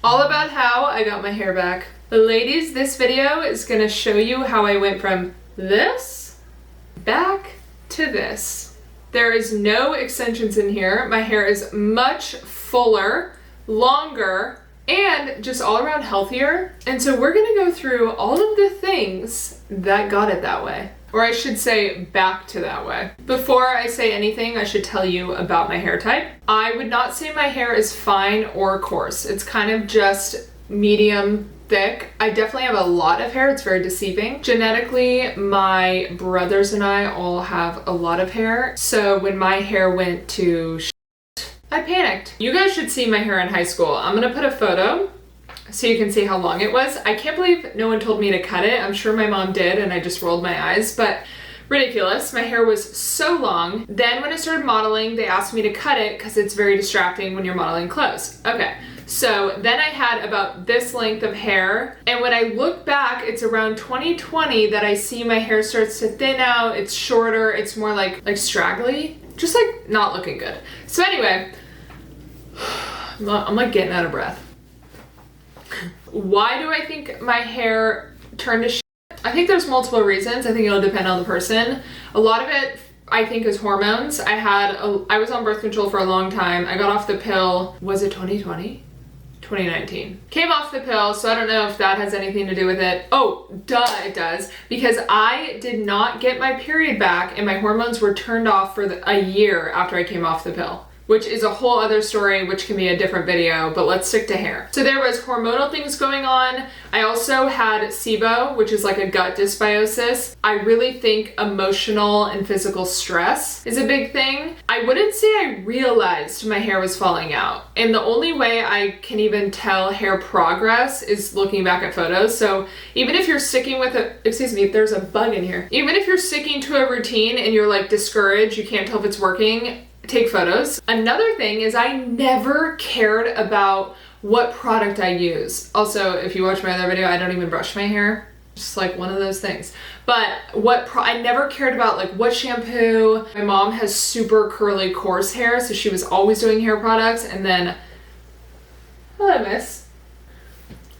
All about how I got my hair back. Ladies, this video is gonna show you how I went from this back to this. There is no extensions in here. My hair is much fuller, longer, and just all around healthier. And so we're gonna go through all of the things that got it that way. Or I should say back to that way. Before I say anything, I should tell you about my hair type. I would not say my hair is fine or coarse. It's kind of just medium thick. I definitely have a lot of hair. It's very deceiving. Genetically, my brothers and I all have a lot of hair. So when my hair went to I panicked. You guys should see my hair in high school. I'm gonna put a photo so you can see how long it was. I can't believe no one told me to cut it. I'm sure my mom did and I just rolled my eyes, but ridiculous. My hair was so long. Then when I started modeling, they asked me to cut it because it's very distracting when you're modeling clothes. Okay, so then I had about this length of hair, and when I look back, it's around 2020 that I see my hair starts to thin out, it's shorter, it's more like straggly, just like not looking good. So anyway, I'm like getting out of breath. Why do I think my hair turned to shit? I think there's multiple reasons. I think it'll depend on the person. A lot of it I think is hormones. I was on birth control for a long time. I got off the pill, was it 2020? 2019. Came off the pill, so I don't know if that has anything to do with it. Oh, duh, it does. Because I did not get my period back and my hormones were turned off for a year after I came off the pill, which is a whole other story, which can be a different video, but let's stick to hair. So there was hormonal things going on. I also had SIBO, which is like a gut dysbiosis. I really think emotional and physical stress is a big thing. I wouldn't say I realized my hair was falling out. And the only way I can even tell hair progress is looking back at photos. So even if you're sticking with there's a bug in here. Even if you're sticking to a routine and you're like discouraged, you can't tell if it's working, take photos. Another thing is I never cared about what product I use. Also, if you watch my other video, I don't even brush my hair. Just like one of those things. But I never cared about like what shampoo. My mom has super curly, coarse hair, so she was always doing hair products. And then, hello, miss.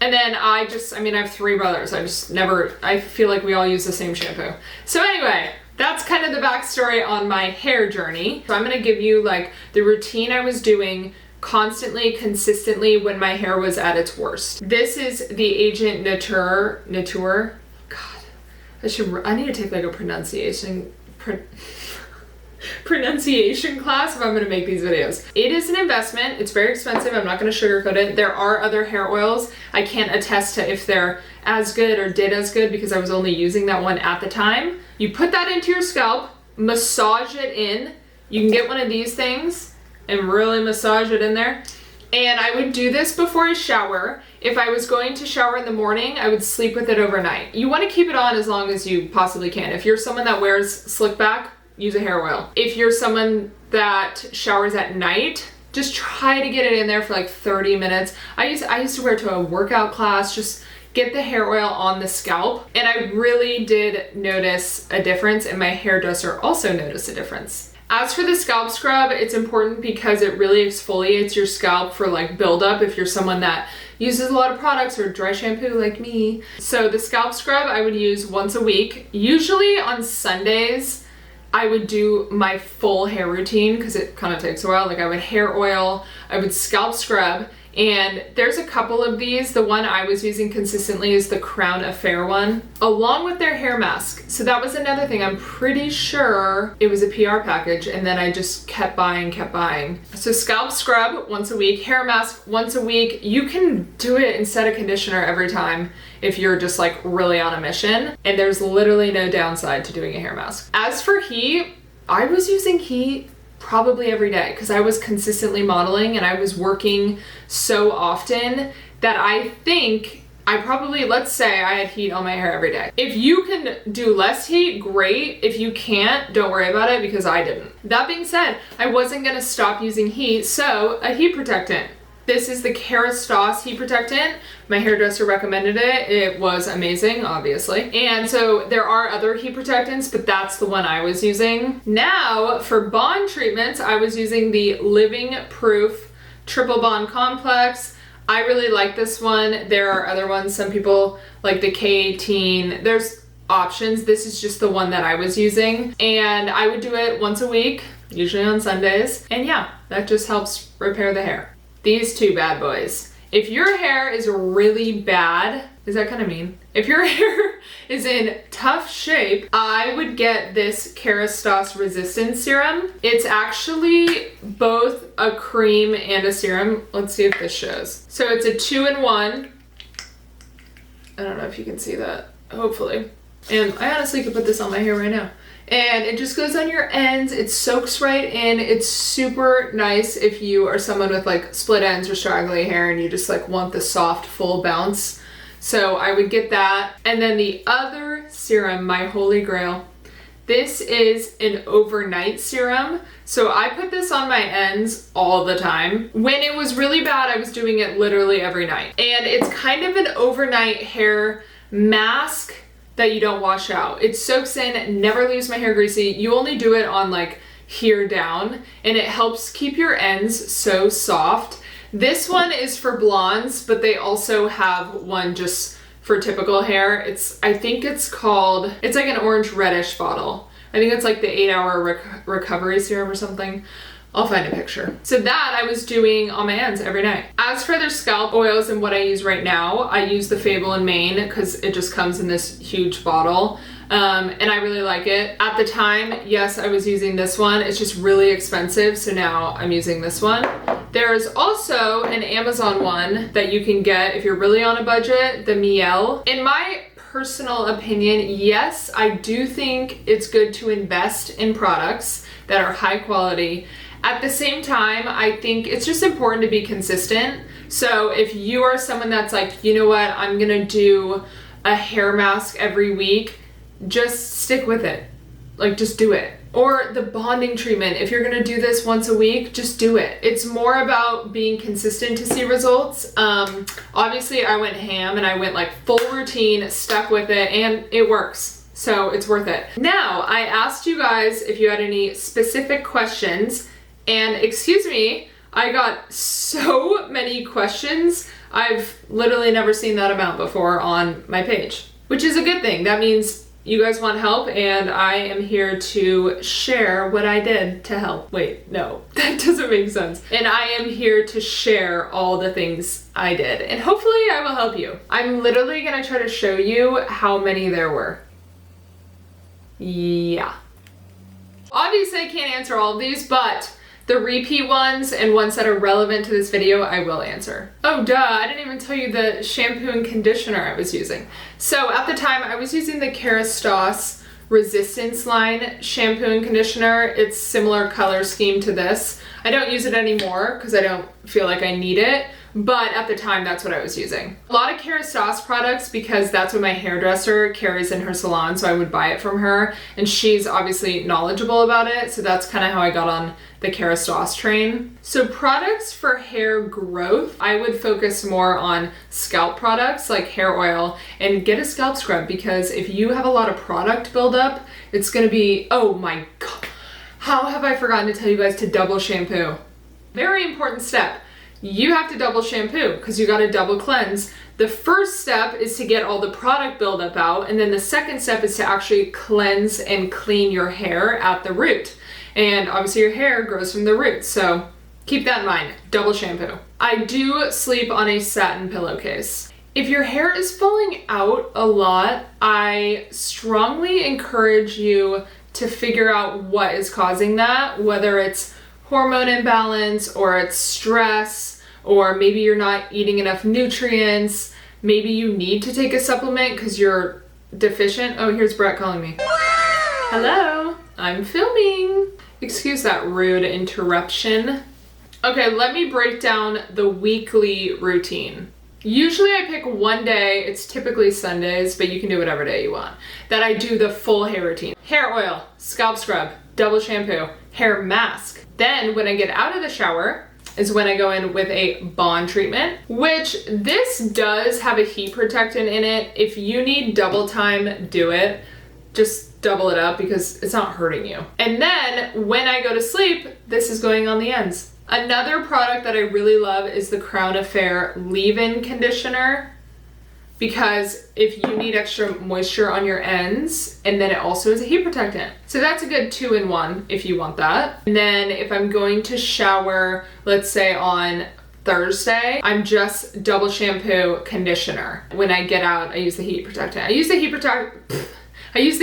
And then I have 3 brothers. I feel like we all use the same shampoo. So anyway, that's kind of the backstory on my hair journey. So I'm gonna give you like the routine I was doing constantly, consistently when my hair was at its worst. This is the Agent Nateur. God, I need to take like a pronunciation class if I'm gonna make these videos. It is an investment. It's very expensive. I'm not gonna sugarcoat it. There are other hair oils. I can't attest to if they're as good or did as good because I was only using that one at the time. You put that into your scalp, massage it in. You can get one of these things and really massage it in there. And I would do this before I shower. If I was going to shower in the morning, I would sleep with it overnight. You want to keep it on as long as you possibly can. If you're someone that wears slick back, use a hair oil. If you're someone that showers at night, just try to get it in there for like 30 minutes. I used to wear it to a workout class, just get the hair oil on the scalp. And I really did notice a difference, and my hairdresser also noticed a difference. As for the scalp scrub, it's important because it really exfoliates your scalp for like buildup if you're someone that uses a lot of products or dry shampoo like me. So the scalp scrub I would use once a week. Usually on Sundays, I would do my full hair routine because it kind of takes a while. Like I would hair oil, I would scalp scrub, and there's a couple of these. The one I was using consistently is the Crown Affair one, along with their hair mask. So that was another thing. I'm pretty sure it was a PR package, and then I just kept buying. So scalp scrub once a week, hair mask once a week. You can do it instead of conditioner every time if you're just like really on a mission, and there's literally no downside to doing a hair mask. As for heat, I was using heat probably every day because I was consistently modeling and I was working so often that I think let's say I had heat on my hair every day. If you can do less heat, great. If you can't, don't worry about it because I didn't. That being said, I wasn't gonna stop using heat, so a heat protectant. This is the Kerastase heat protectant. My hairdresser recommended it. It was amazing, obviously. And so there are other heat protectants, but that's the one I was using. Now, for bond treatments, I was using the Living Proof Triple Bond Complex. I really like this one. There are other ones. Some people like the K18. There's options. This is just the one that I was using. And I would do it once a week, usually on Sundays. And yeah, that just helps repair the hair. These two bad boys. If your hair is really bad, is that kind of mean? If your hair is in tough shape, I would get this Kerastase resistance serum. It's actually both a cream and a serum. Let's see if this shows. So it's a 2-in-1. I don't know if you can see that, hopefully. And I honestly could put this on my hair right now. And it just goes on your ends. It soaks right in. It's super nice if you are someone with like split ends or straggly hair and you just like want the soft full bounce. So I would get that. And then the other serum, my holy grail, this is an overnight serum. So I put this on my ends all the time. When it was really bad, I was doing it literally every night. And it's kind of an overnight hair mask that you don't wash out. It soaks in, never leaves my hair greasy. You only do it on like here down, and it helps keep your ends so soft. This one is for blondes, but they also have one just for typical hair. I think it's like an orange reddish bottle. I think it's like the 8-hour recovery serum or something. I'll find a picture. So that I was doing on my ends every night. As for their scalp oils and what I use right now, I use the Fable in Maine because it just comes in this huge bottle. And I really like it. At the time, yes, I was using this one. It's just really expensive, so now I'm using this one. There's also an Amazon one that you can get if you're really on a budget, the Miel. In my personal opinion, yes, I do think it's good to invest in products that are high quality. At the same time, I think it's just important to be consistent. So if you are someone that's like, you know what, I'm gonna do a hair mask every week, just stick with it. Like, just do it. Or the bonding treatment, if you're gonna do this once a week, just do it. It's more about being consistent to see results. Obviously I went ham and I went like full routine, stuck with it, and it works. So it's worth it. Now, I asked you guys if you had any specific questions, and excuse me, I got so many questions. I've literally never seen that amount before on my page, which is a good thing. That means you guys want help, and I am here to share what I did to help. Wait, no, that doesn't make sense. And I am here to share all the things I did, and hopefully I will help you. I'm literally gonna try to show you how many there were. Yeah. Obviously I can't answer all of these, but the repeat ones and ones that are relevant to this video, I will answer. Oh duh, I didn't even tell you the shampoo and conditioner I was using. So at the time I was using the Kerastase Resistance line shampoo and conditioner. It's similar color scheme to this. I don't use it anymore because I don't feel like I need it, but at the time that's what I was using. A lot of Kerastase products because that's what my hairdresser carries in her salon, so I would buy it from her, and she's obviously knowledgeable about it, so that's kind of how I got on the Kerastase train. So products for hair growth, I would focus more on scalp products like hair oil, and get a scalp scrub because if you have a lot of product buildup, it's gonna be, oh my god, how have I forgotten to tell you guys to double shampoo? Very important step. You have to double shampoo because you got to double cleanse. The first step is to get all the product buildup out, and then the second step is to actually cleanse and clean your hair at the root. And obviously your hair grows from the root, so keep that in mind. Double shampoo. I do sleep on a satin pillowcase. If your hair is falling out a lot, I strongly encourage you to figure out what is causing that, whether it's hormone imbalance or it's stress, or maybe you're not eating enough nutrients. Maybe you need to take a supplement because you're deficient. Oh, here's Brett calling me. Hello, I'm filming. Excuse that rude interruption. Okay, let me break down the weekly routine. Usually I pick one day, it's typically Sundays, but you can do whatever day you want, that I do the full hair routine. Hair oil, scalp scrub, double shampoo, hair mask. Then when I get out of the shower is when I go in with a bond treatment, which this does have a heat protectant in it. If you need double time, do it. Just double it up because it's not hurting you. And then when I go to sleep, this is going on the ends. Another product that I really love is the Crown Affair leave-in conditioner, because if you need extra moisture on your ends, and then it also is a heat protectant. So that's a good 2-in-1 if you want that. And then if I'm going to shower, let's say on Thursday, I'm just double shampoo conditioner. When I get out, I use the heat protectant. I use the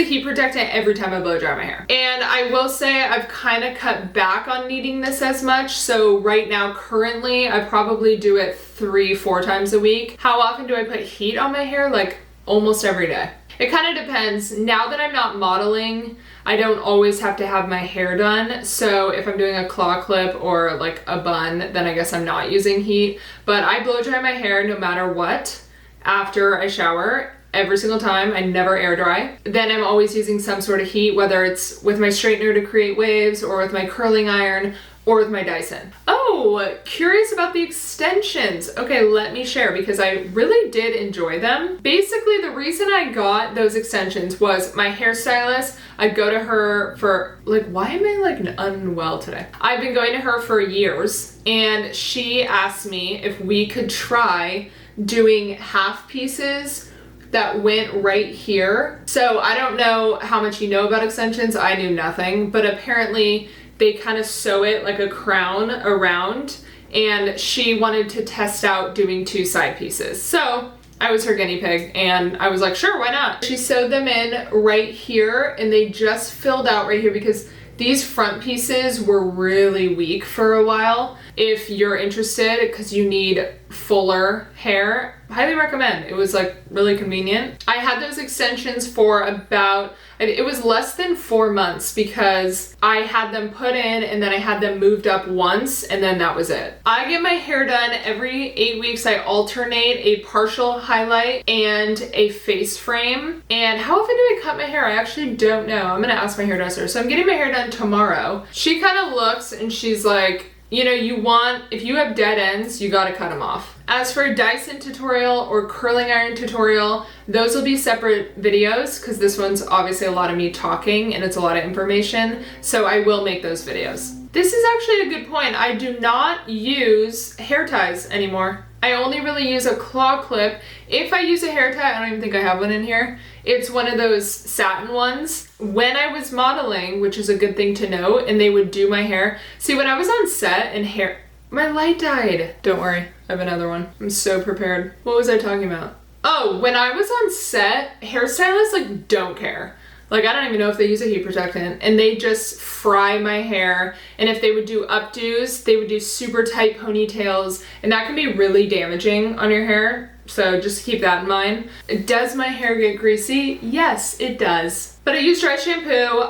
heat protectant every time I blow dry my hair. And I will say I've kind of cut back on needing this as much. So right now, currently, I probably do it 3-4 times a week. How often do I put heat on my hair? Like almost every day. It kind of depends. Now that I'm not modeling, I don't always have to have my hair done. So if I'm doing a claw clip or like a bun, then I guess I'm not using heat. But I blow dry my hair no matter what after I shower. Every single time. I never air dry. Then I'm always using some sort of heat, whether it's with my straightener to create waves or with my curling iron or with my Dyson. Oh, curious about the extensions. Okay, let me share because I really did enjoy them. Basically, the reason I got those extensions was my hairstylist. I'd go to her for like, why am I like unwell today? I've been going to her for years, and she asked me if we could try doing half pieces that went right here. So I don't know how much you know about extensions. I knew nothing, but apparently they kind of sew it like a crown around, and she wanted to test out doing 2 side pieces. So I was her guinea pig, and I was like, sure, why not? She sewed them in right here, and they just filled out right here because these front pieces were really weak for a while. If you're interested, because you need fuller hair, highly recommend. It was like really convenient. I had those extensions for about, it was less than 4 months because I had them put in and then I had them moved up once, and then that was it. I get my hair done every 8 weeks. I alternate a partial highlight and a face frame. And how often do I cut my hair? I actually don't know. I'm gonna ask my hairdresser. So I'm getting my hair done tomorrow. She kind of looks and she's like, you know, if you have dead ends, you gotta cut them off. As for a Dyson tutorial or curling iron tutorial, those will be separate videos because this one's obviously a lot of me talking and it's a lot of information, so I will make those videos. This is actually a good point. I do not use hair ties anymore. I only really use a claw clip. If I use a hair tie, I don't even think I have one in here. It's one of those satin ones. When I was modeling, which is a good thing to note, and they would do my hair. See, when I was on set and my light died. Don't worry, I have another one. I'm so prepared. What was I talking about? Oh, when I was on set, hairstylists like don't care. Like, I don't even know if they use a heat protectant, and they just fry my hair. And if they would do updos, they would do super tight ponytails, and that can be really damaging on your hair. So just keep that in mind. Does my hair get greasy? Yes, it does. But I use dry shampoo.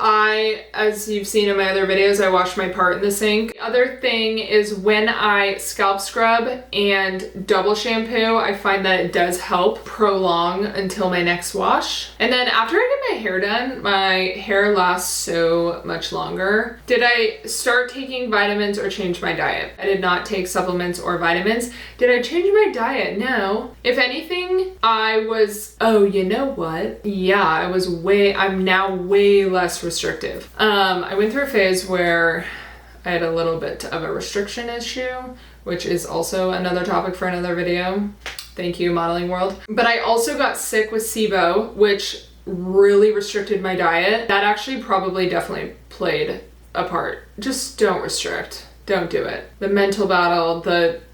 As you've seen in my other videos, I wash my part in the sink. The other thing is when I scalp scrub and double shampoo, I find that it does help prolong until my next wash. And then after I get my hair done, my hair lasts so much longer. Did I start taking vitamins or change my diet? I did not take supplements or vitamins. Did I change my diet? No. If anything, oh, you know what? Yeah, I'm now way less restrictive. I went through a phase where I had a little bit of a restriction issue, which is also another topic for another video. Thank you, modeling world. But I also got sick with SIBO, which really restricted my diet. That actually probably definitely played a part. Just don't restrict. Don't do it. The mental battle,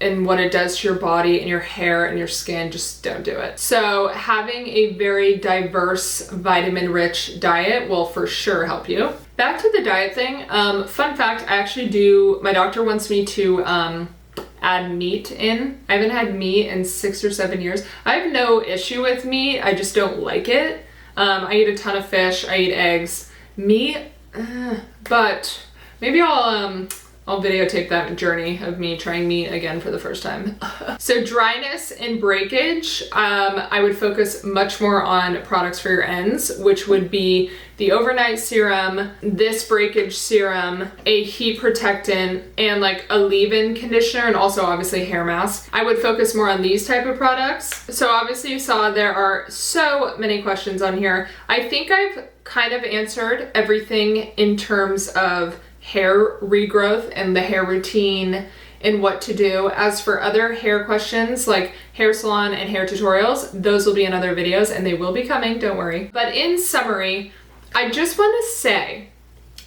and what it does to your body and your hair and your skin, just don't do it. So having a very diverse, vitamin-rich diet will for sure help you. Back to the diet thing. Fun fact, my doctor wants me to add meat in. I haven't had meat in 6 or 7 years. I have no issue with meat. I just don't like it. I eat a ton of fish. I eat eggs. Meat, but maybe I'll videotape that journey of me trying meat again for the first time. So dryness and breakage, I would focus much more on products for your ends, which would be the overnight serum, this breakage serum, a heat protectant, and like a leave-in conditioner, and also obviously hair mask. I would focus more on these type of products. So obviously you saw there are so many questions on here. I think I've kind of answered everything in terms of hair regrowth and the hair routine and what to do. As for other hair questions like hair salon and hair tutorials, those will be in other videos and they will be coming, don't worry. But in summary, I just want to say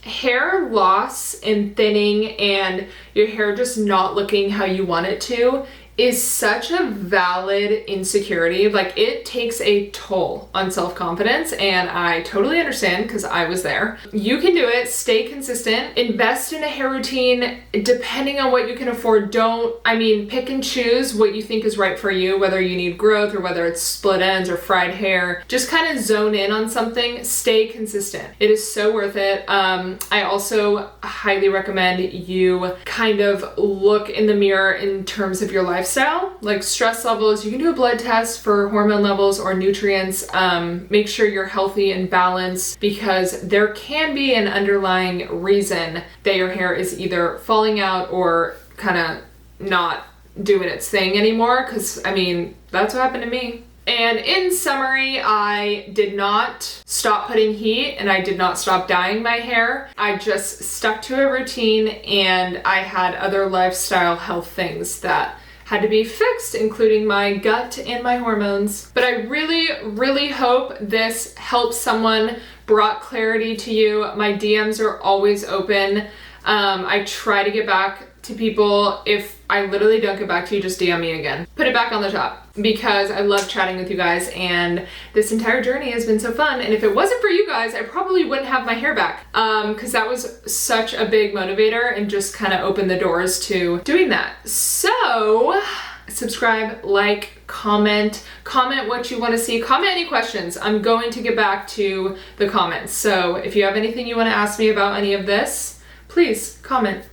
hair loss and thinning and your hair just not looking how you want it to is such a valid insecurity. Like, it takes a toll on self-confidence, and I totally understand because I was there. You can do it. Stay consistent. Invest in a hair routine depending on what you can afford. Pick and choose what you think is right for you, whether you need growth or whether it's split ends or fried hair. Just kind of zone in on something. Stay consistent. It is so worth it. I also highly recommend you kind of look in the mirror in terms of your lifestyle, like stress levels. You can do a blood test for hormone levels or nutrients. Make sure you're healthy and balanced, because there can be an underlying reason that your hair is either falling out or kind of not doing its thing anymore, because that's what happened to me. And in summary, I did not stop putting heat and I did not stop dyeing my hair. I just stuck to a routine, and I had other lifestyle health things that had to be fixed, including my gut and my hormones. But I really, really hope this helps someone, brought clarity to you. My DMs are always open. I try to get back to people. If I literally don't get back to you, just DM me again. Put it back on the top, because I love chatting with you guys, and this entire journey has been so fun. And if it wasn't for you guys, I probably wouldn't have my hair back, because that was such a big motivator and just kind of opened the doors to doing that. So subscribe, like, comment what you want to see, comment any questions. I'm going to get back to the comments. So if you have anything you want to ask me about any of this, please comment.